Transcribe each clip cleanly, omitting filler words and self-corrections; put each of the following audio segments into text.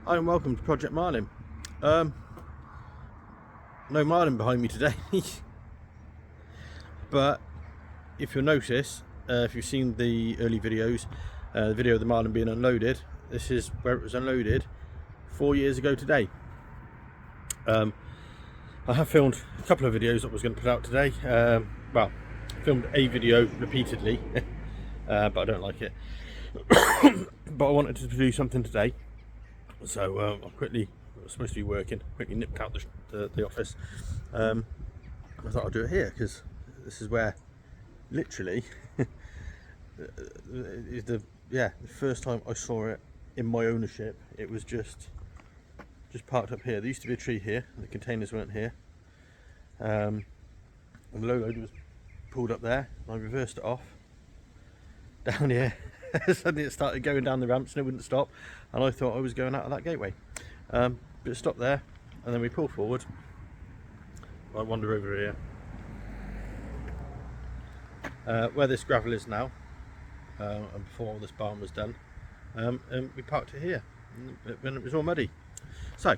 Hi and welcome to Project Marlin. No Marlin behind me today, but if you'll notice, if you've seen the early videos, the video of the Marlin being unloaded, this is where it was unloaded 4 years ago today. I have filmed a couple of videos that I was going to put out today. Well, filmed a video repeatedly, but I don't like it. But I wanted to do something today. So I was supposed to be working, quickly nipped out the office. I thought I'd do it here because this is where literally is the first time I saw it in my ownership. It was just parked up here. There used to be a tree here, the containers weren't here, and the low loader was pulled up there. I reversed it off down here. Suddenly it started going down the ramps and it wouldn't stop, and I thought I was going out of that gateway, but it stopped there, and then we pull forward. I wander over here where this gravel is now, and before all this barn was done, and we parked it here when it was all muddy. So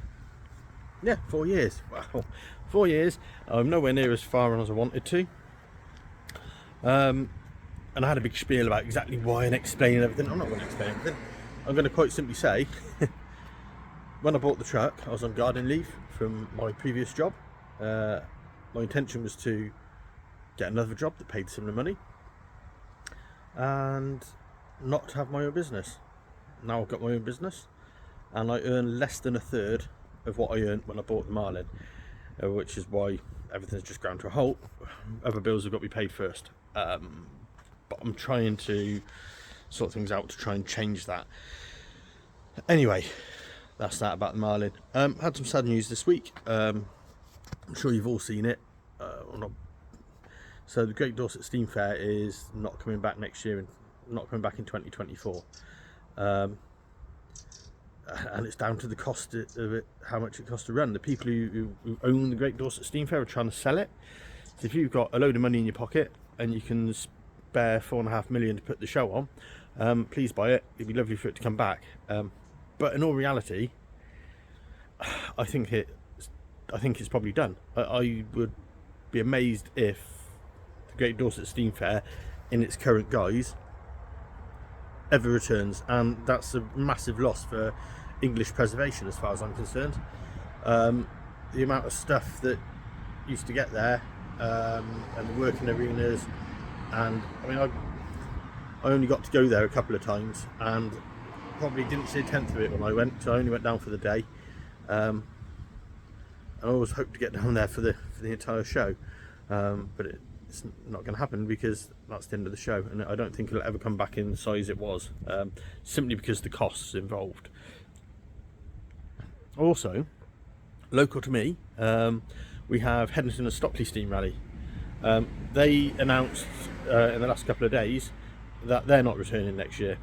yeah, 4 years. Wow, 4 years. I'm nowhere near as far on as I wanted to. And I had a big spiel about exactly why and explaining everything. I'm not going to explain everything. I'm going to quite simply say, when I bought the truck, I was on gardening leave from my previous job. My intention was to get another job that paid similar money and not have my own business. Now I've got my own business and I earn less than a third of what I earned when I bought the Marlin, which is why everything's just ground to a halt. Other bills have got to be paid first. But I'm trying to sort things out to try and change that. Anyway, that's that about the Marlin. Had some sad news this week. I'm sure you've all seen it. So the Great Dorset Steam Fair is not coming back next year, and not coming back in 2024. And it's down to the cost of it, how much it costs to run. The people who own the Great Dorset Steam Fair are trying to sell it. So if you've got a load of money in your pocket and you can spare $4.5 million to put the show on, please buy it. It'd be lovely for it to come back. But in all reality, I think it's probably done. I would be amazed if the Great Dorset Steam Fair, in its current guise, ever returns, and that's a massive loss for English preservation as far as I'm concerned. The amount of stuff that used to get there, and the working arenas, and I mean, I only got to go there a couple of times and probably didn't see a tenth of it when I went, so I only went down for the day. And I always hoped to get down there for the entire show, but it's not going to happen because that's the end of the show, and I don't think it'll ever come back in the size it was, simply because the costs involved. Also, local to me, we have Headington and Stockley Steam Rally. They announced in the last couple of days that they're not returning next year.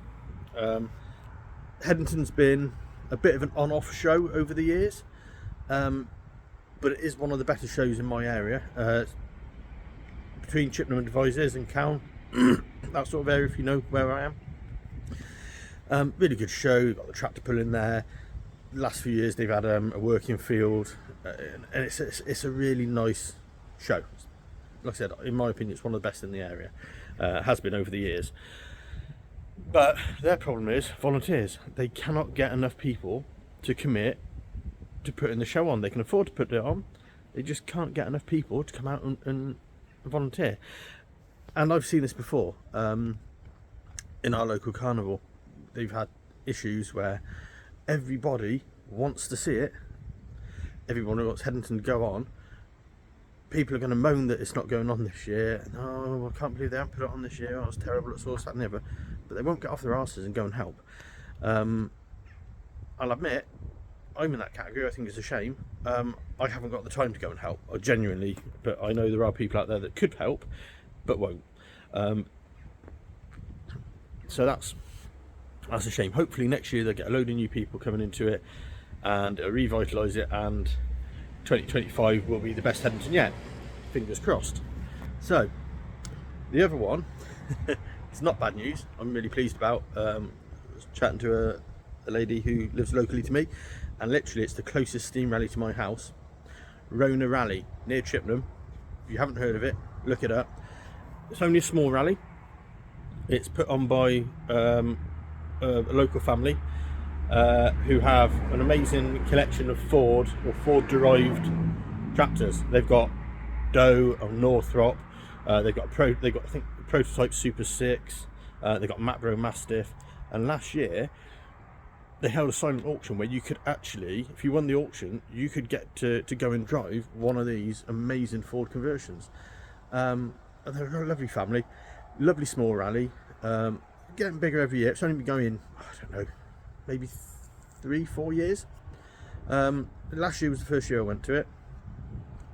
Headington's been a bit of an on-off show over the years, but it is one of the better shows in my area, between Chippenham and Devizes and Cowan, that sort of area, if you know where I am. Really good show. Got the tractor pull in there. The last few years they've had a working field, and it's a really nice show. Like I said, in my opinion, it's one of the best in the area. Has been over the years. But their problem is volunteers. They cannot get enough people to commit to putting the show on. They can afford to put it on. They just can't get enough people to come out and volunteer. And I've seen this before. In our local carnival, they've had issues where everybody wants to see it. Everyone wants Headington to go on. People are going to moan that it's not going on this year. No, I can't believe they haven't put it on this year. Oh, it's terrible. It's all that and the other. But they won't get off their arses and go and help. I'll admit, I'm in that category. I think it's a shame. I haven't got the time to go and help. I genuinely, but I know there are people out there that could help, but won't. So that's a shame. Hopefully next year they'll get a load of new people coming into it, and it'll revitalise it, and 2025 will be the best Headington yet. Fingers crossed. So the other one, it's not bad news. I'm really pleased about. I was chatting to the lady who lives locally to me, and literally it's the closest steam rally to my house. Rona Rally near Chippenham. If you haven't heard of it, look it up. It's only a small rally. It's put on by a local family who have an amazing collection of Ford or Ford derived tractors. They've got Doe or Northrop. They've got I think prototype Super 6. They've got Macro Mastiff, and last year they held a silent auction where you could actually, if you won the auction, you could get to go and drive one of these amazing Ford conversions. And they're a lovely family, lovely small rally, getting bigger every year. It's only been going, I don't know, maybe 3-4 years. Last year was the first year I went to it.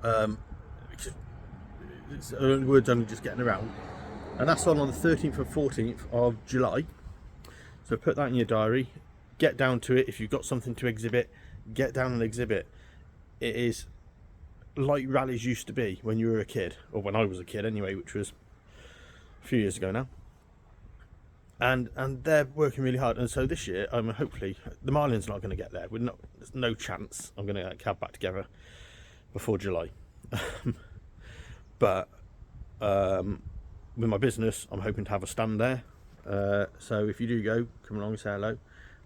We're only just getting around, and that's on the 13th and 14th of July. So put that in your diary. Get down to it. If you've got something to exhibit, get down and exhibit. It is like rallies used to be when you were a kid, or when I was a kid anyway, which was a few years ago now. And they're working really hard. And so this year, hopefully the Marlins not going to get there. There's no chance I'm going to get a cab back together before July. But with my business, I'm hoping to have a stand there. So if you do go, come along and say hello.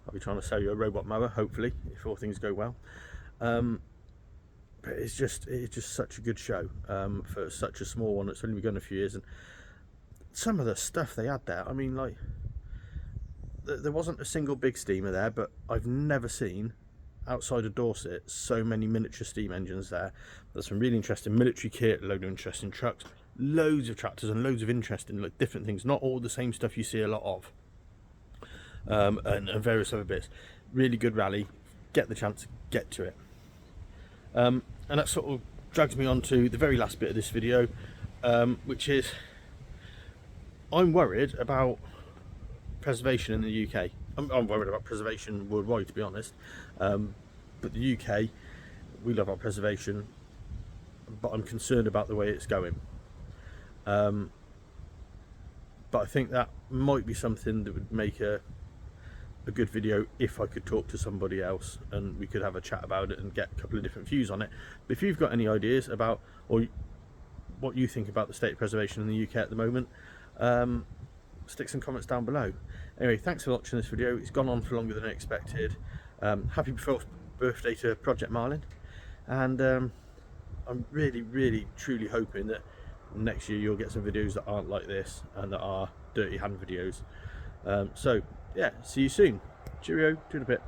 I'll be trying to sell you a robot mower, hopefully, if all things go well. But it's just such a good show for such a small one. It's only been going a few years, and some of the stuff they had there. I mean, like, there wasn't a single big steamer there, but I've never seen outside of Dorset so many miniature steam engines there. There's some really interesting military kit, a load of interesting trucks, loads of tractors, and loads of interesting, like, different things. Not all the same stuff you see a lot of. And various other bits. Really good rally. Get the chance, get to it. And that sort of drags me on to the very last bit of this video, which is I'm worried about preservation in the UK. I'm worried about preservation worldwide, to be honest. But the UK, we love our preservation, but I'm concerned about the way it's going. But I think that might be something that would make a good video if I could talk to somebody else and we could have a chat about it and get a couple of different views on it. But if you've got any ideas about, or what you think about the state of preservation in the UK at the moment, stick some comments down below. Anyway, thanks for watching this video. It's gone on for longer than I expected. Happy 4th birthday to Project Marlin, and I'm really truly hoping that next year you'll get some videos that aren't like this and that are dirty hand videos. So yeah, see you soon. Cheerio, to in a bit.